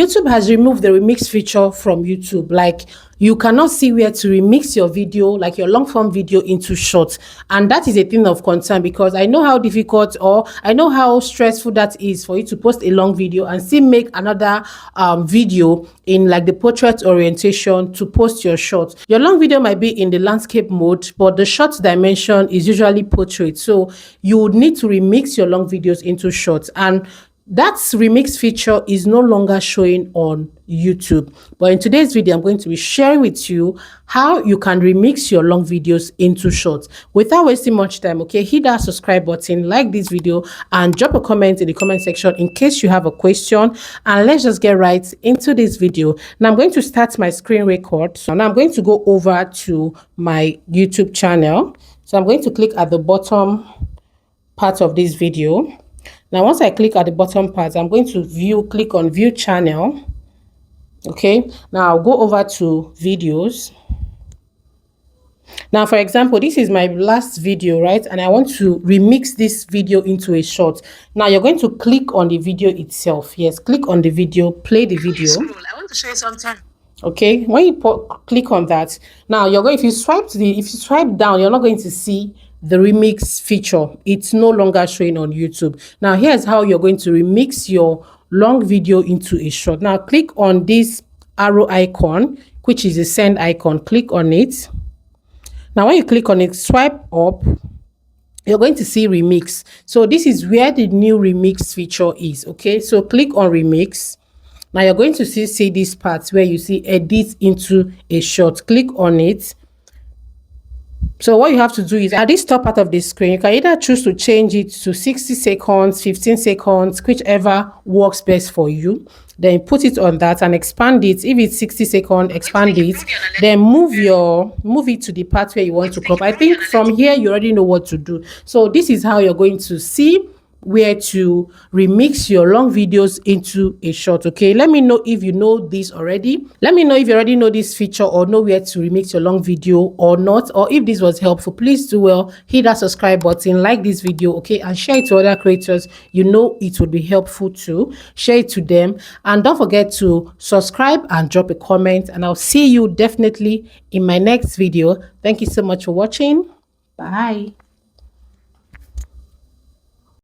YouTube has removed the remix feature from YouTube. Like, you cannot see where to remix your video, like your long form video, into short. And that is a thing of concern, because I know how difficult, or I know how stressful that is for you to post a long video and still make another video in like the portrait orientation to post your short. Your long video might be in the landscape mode, but the short dimension is usually portrait. So you would need to remix your long videos into short. And that remix feature is no longer showing on YouTube. But in today's video, I'm going to be sharing with you how you can remix your long videos into shorts. Without wasting much time, okay, hit that subscribe button, like this video, and drop a comment in the comment section in case you have a question. And let's just get right into this video. Now I'm going to start my screen record. So now I'm going to go over to my YouTube channel. So I'm going to click at the bottom part of this video. Now, once I click at the bottom part, I'm going to click on view channel. Okay, now I'll go over to videos. Now, for example, this is my last video, right? And I want to remix this video into a short. Now, you're going to click on the video itself. Yes, click on the video, play the video. I want to show you something. Okay, when you click on that, now you're going, if you swipe down, you're not going to see the remix feature. It's no longer showing on YouTube. Now here's how you're going to remix your long video into a short. Now click on this arrow icon, which is a send icon. Click on it. Now when you click on it, swipe up, you're going to see remix. So this is where the new remix feature is. Okay, so click on remix. Now you're going to see this part where you see edit into a short. Click on it. So what you have to do is, at this top part of the screen, you can either choose to change it to 60 seconds, 15 seconds, whichever works best for you. Then put it on that and expand it. If it's 60 seconds, expand it. Then move it to the part where you want to crop. I think from here you already know what to do. So this is how you're going to see where to remix your long videos into a short. Okay, let me know if you know this already. Let me know if you already know this feature or know where to remix your long video or not, or if this was helpful. Please do well, hit that subscribe button, like this video, okay, and share it to other creators you know it would be helpful to. Share it to them, and don't forget to subscribe and drop a comment, and I'll see you definitely in my next video. Thank you so much for watching. Bye.